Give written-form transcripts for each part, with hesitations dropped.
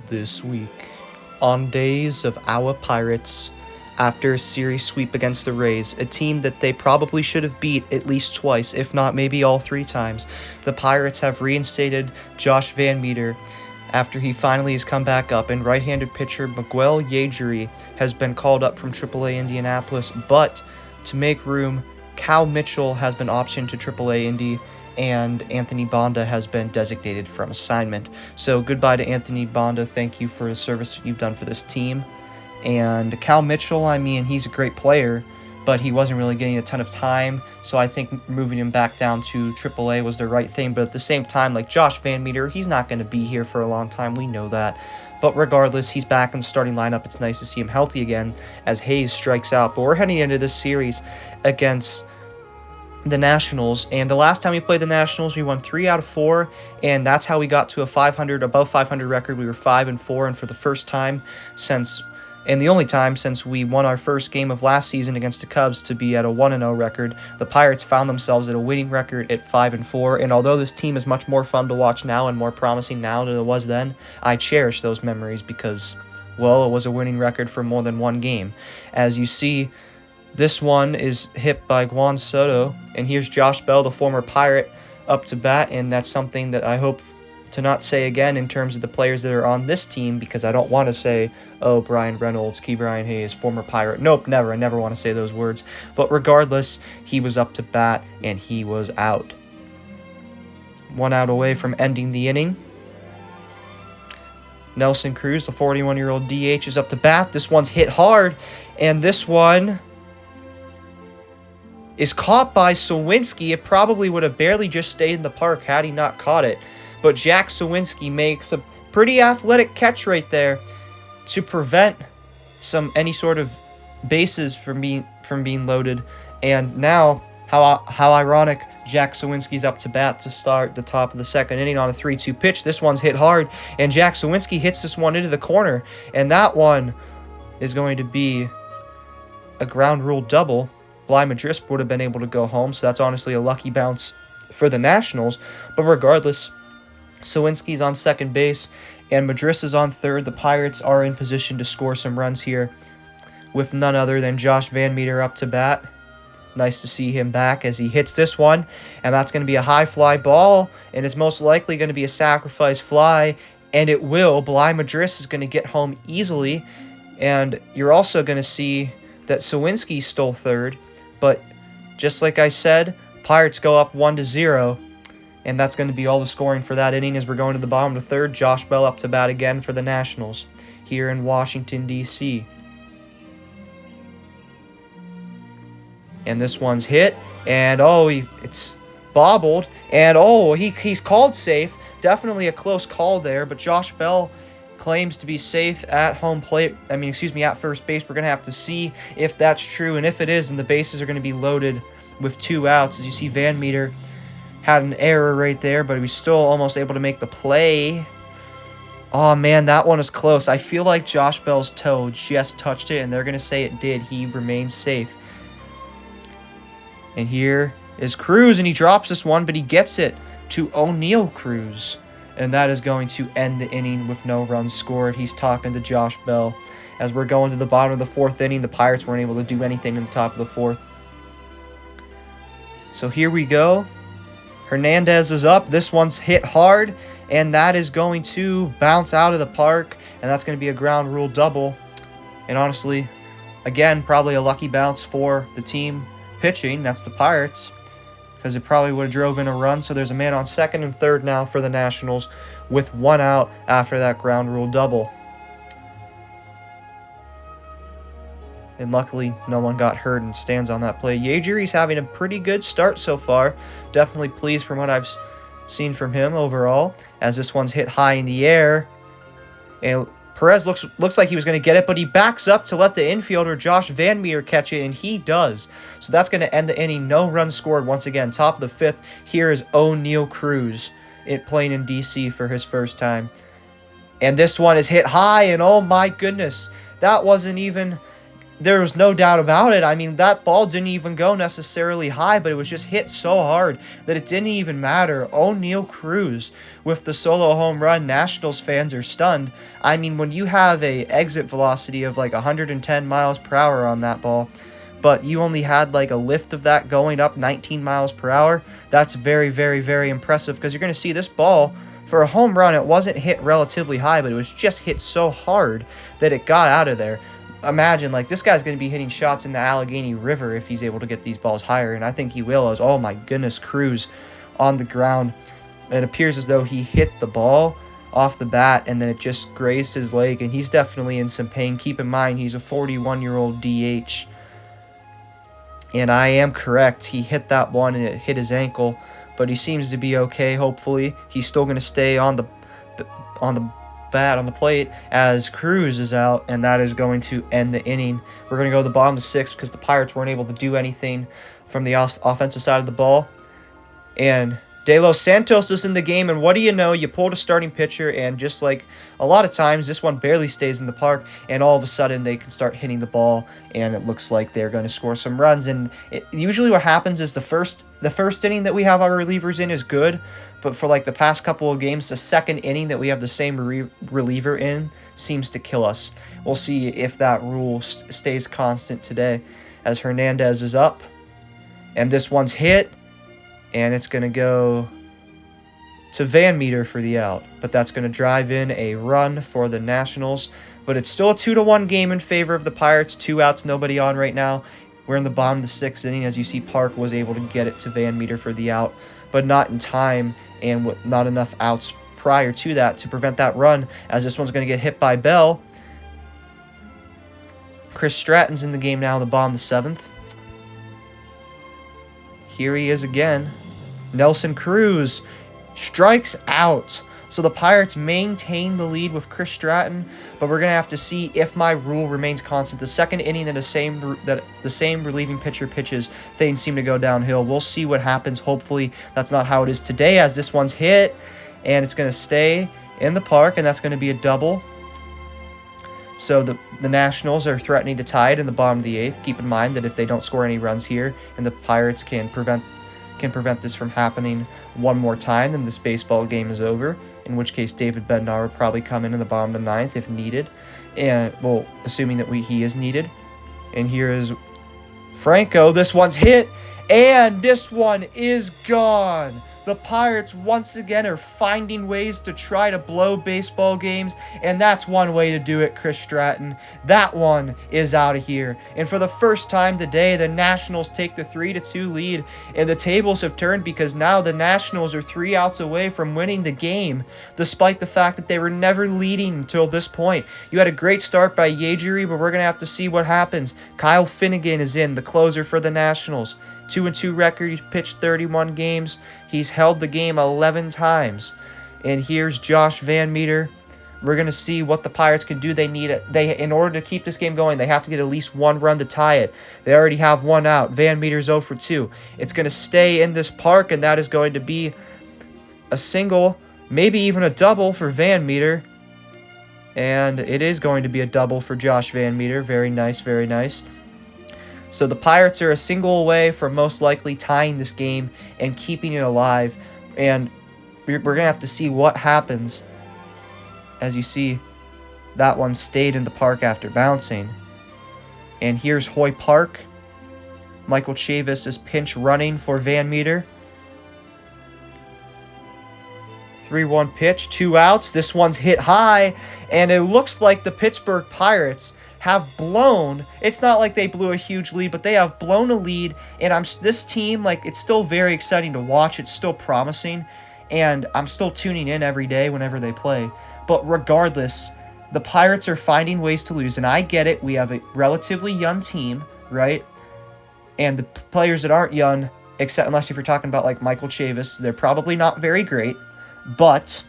This week, on days of our Pirates, after a series sweep against the Rays, a team that they probably should have beat at least twice, if not maybe all three times, the Pirates have reinstated Josh Van Meter after he finally has come back up, and right-handed pitcher Miguel Yajiri has been called up from AAA Indianapolis, but to make room, Cal Mitchell has been optioned to AAA Indy, and Anthony Banda has been designated from assignment. So goodbye to Anthony Banda. Thank you for the service that you've done for this team. And Cal Mitchell, I mean, he's a great player, but he wasn't really getting a ton of time. So I think moving him back down to AAA was the right thing. But at the same time, like Josh Van Meter, he's not going to be here for a long time. We know that. But regardless, he's back in the starting lineup. It's nice to see him healthy again as Hayes strikes out. But we're heading into this series against the Nationals, and the last time we played the Nationals, we won 3 out of 4, and that's how we got to a above 500 record. We were 5-4, and for the first time since, and the only time since we won our first game of last season against the Cubs to be at a 1-0 record, the Pirates found themselves at a winning record at 5-4, and although this team is much more fun to watch now and more promising now than it was then, I cherish those memories because, well, it was a winning record for more than one game. As you see, this one is hit by Juan Soto, and here's Josh Bell, the former Pirate, up to bat, and that's something that I hope to not say again in terms of the players that are on this team, because I don't want to say, oh, Brian Reynolds, Key Brian Hayes, former Pirate. Nope, never. I never want to say those words. But regardless, he was up to bat, and he was out. 1 out away from ending the inning. Nelson Cruz, the 41-year-old DH, is up to bat. This one's hit hard, and this one is caught by Sawinski. It probably would have barely just stayed in the park had he not caught it. But Jack Sawinski makes a pretty athletic catch right there to prevent any sort of bases from being loaded. And now, how ironic, Jack Sawinski's up to bat to start the top of the second inning on a 3-2 pitch. This one's hit hard, and Jack Sawinski hits this one into the corner. And that one is going to be a ground rule double. Bly Madris would have been able to go home, so that's honestly a lucky bounce for the Nationals. But regardless, Sawinski's on second base, and Madris is on third. The Pirates are in position to score some runs here with none other than Josh Van Meter up to bat. Nice to see him back as he hits this one, and that's going to be a high fly ball, and it's most likely going to be a sacrifice fly, and it will. Bly Madris is going to get home easily, and you're also going to see that Sawinski stole third. But just like I said, Pirates go up 1-0, and that's going to be all the scoring for that inning as we're going to the bottom of the third. Josh Bell up to bat again for the Nationals here in Washington, D.C. And this one's hit, and it's bobbled, and he's called safe. Definitely a close call there, but Josh Bell claims to be safe at at first base. We're going to have to see if that's true, and if it is, then the bases are going to be loaded with 2 outs. As you see, Van Meter had an error right there, but he was still almost able to make the play. Oh, man, that one is close. I feel like Josh Bell's toe just touched it, and they're going to say it did. He remains safe. And here is Cruz, and he drops this one, but he gets it to O'Neal Cruz. And that is going to end the inning with no runs scored. He's talking to Josh Bell. As we're going to the bottom of the fourth inning, the Pirates weren't able to do anything in the top of the fourth. So here we go. Hernandez is up. This one's hit hard, and that is going to bounce out of the park, and that's going to be a ground rule double. And honestly, again, probably a lucky bounce for the team pitching. That's the Pirates, because it probably would have drove in a run. So there's a man on second and third now for the Nationals with 1 out after that ground rule double. And luckily, no one got hurt and stands on that play. Yajiri's having a pretty good start so far. Definitely pleased from what I've seen from him overall, as this one's hit high in the air. And Perez looks like he was going to get it, but he backs up to let the infielder Josh Van Meter catch it, and he does. So that's going to end the inning. No runs scored once again. Top of the fifth, here is O'Neal Cruz playing in D.C. for his first time. And this one is hit high, and oh my goodness, that wasn't even there was no doubt about it. I mean, that ball didn't even go necessarily high, but it was just hit so hard that it didn't even matter. O'Neal Cruz with the solo home run. Nationals fans are stunned. I mean, when you have a exit velocity of like 110 miles per hour on that ball, but you only had like a lift of that going up 19 miles per hour, that's very, very, very impressive, because you're going to see this ball, for a home run, it wasn't hit relatively high, but it was just hit so hard that it got out of there. Imagine, like, this guy's going to be hitting shots in the Allegheny River if he's able to get these balls higher, and I think he will. As, oh my goodness, Cruz on the ground. It appears as though he hit the ball off the bat, and then it just grazed his leg, and he's definitely in some pain. Keep in mind, he's a 41-year-old DH, and I am correct. He hit that one, and it hit his ankle, but he seems to be okay, hopefully. He's still going to stay on the bat on the plate as Cruz is out, and that is going to end the inning. We're going to go to the bottom of the sixth because the Pirates weren't able to do anything from the offensive side of the ball. And De Los Santos is in the game, and what do you know? You pulled a starting pitcher, and just like a lot of times, this one barely stays in the park, and all of a sudden they can start hitting the ball, and it looks like they're going to score some runs. And usually what happens is the first inning that we have our relievers in is good, but for like the past couple of games, the second inning that we have the same reliever in seems to kill us. We'll see if that rule stays constant today, as Hernandez is up, and this one's hit. And it's going to go to Van Meter for the out. But that's going to drive in a run for the Nationals. But it's still a 2-1 game in favor of the Pirates. 2 outs, nobody on right now. We're in the bottom of the sixth inning. As you see, Park was able to get it to Van Meter for the out, but not in time, and with not enough outs prior to that to prevent that run, as this one's going to get hit by Bell. Chris Stratton's in the game now in the bottom of the seventh. Here he is again. Nelson Cruz strikes out. So the Pirates maintain the lead with Chris Stratton, but we're going to have to see if my rule remains constant. The second inning that the same relieving pitcher pitches, things seem to go downhill. We'll see what happens. Hopefully that's not how it is today, as this one's hit, and it's going to stay in the park, and that's going to be a double. So the Nationals are threatening to tie it in the bottom of the eighth. Keep in mind that if they don't score any runs here, and the Pirates can prevent this from happening one more time, then this baseball game is over. In which case, David Bednar would probably come in the bottom of the ninth if needed, and well, assuming that he is needed. And here is Franco. This one's hit, and this one is gone. The Pirates once again are finding ways to try to blow baseball games, and that's one way to do it, Chris Stratton. That one is out of here. And for the first time today, the Nationals take the 3-2 lead, and the tables have turned, because now the Nationals are 3 outs away from winning the game, despite the fact that they were never leading until this point. You had a great start by Yeagery, but we're going to have to see what happens. Kyle Finnegan is in, the closer for the Nationals. 2-2 record. He's pitched 31 games. He's held the game 11 times. And here's Josh Van Meter. We're going to see what the Pirates can do. In order to keep this game going, they have to get at least 1 run to tie it. They already have 1 out. Van Meter's 0 for 2. It's going to stay in this park, and that is going to be a single, maybe even a double for Van Meter. And it is going to be a double for Josh Van Meter. Very nice, very nice. So the Pirates are a single away from most likely tying this game and keeping it alive. And we're going to have to see what happens. As you see, that one stayed in the park after bouncing. And here's Hoy Park. Michael Chavis is pinch running for Van Meter. 3-1 pitch, 2 outs. This one's hit high, and it looks like the Pittsburgh Pirates have blown. It's not like they blew a huge lead, but they have blown a lead, and this team, like, it's still very exciting to watch. It's still promising, and I'm still tuning in every day whenever they play. But regardless, the Pirates are finding ways to lose, and I get it. We have a relatively young team, right? And the players that aren't young, unless if you're talking about like Michael Chavis, they're probably not very great. But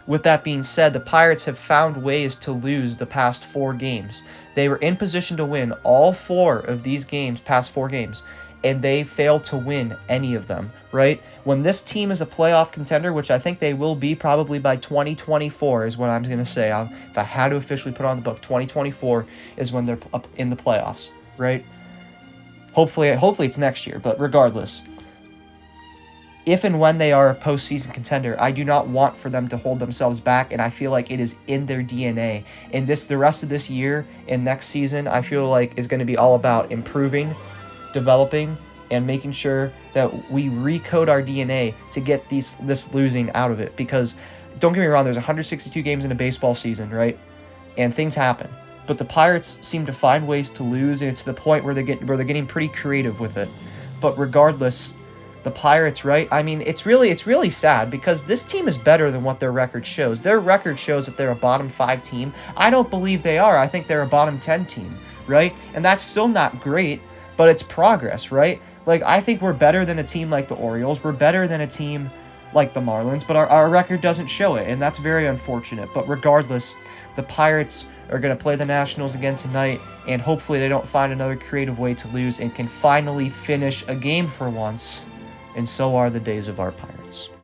with that being said, the Pirates have found ways to lose the past 4 games. They were in position to win all 4 of these games, past 4 games, and they fail to win any of them, right? When this team is a playoff contender, which I think they will be probably by 2024 is what I'm going to say. If I had to officially put on the book, 2024 is when they're up in the playoffs, right? Hopefully it's next year, but regardless, if and when they are a postseason contender, I do not want for them to hold themselves back, and I feel like it is in their DNA. And the rest of this year and next season, I feel like is going to be all about improving, developing, and making sure that we recode our DNA to get this losing out of it. Because don't get me wrong, there's 162 games in a baseball season, right? And things happen. But the Pirates seem to find ways to lose, and it's to the point where they're getting pretty creative with it. But regardless, the Pirates, right? I mean, it's really sad because this team is better than what their record shows. Their record shows that they're a bottom 5 team. I don't believe they are. I think they're a bottom 10 team, right? And that's still not great, but it's progress, right? Like, I think we're better than a team like the Orioles. We're better than a team like the Marlins, but our record doesn't show it, and that's very unfortunate. But regardless, the Pirates are going to play the Nationals again tonight, and hopefully they don't find another creative way to lose and can finally finish a game for once. And so are the days of our Pirates.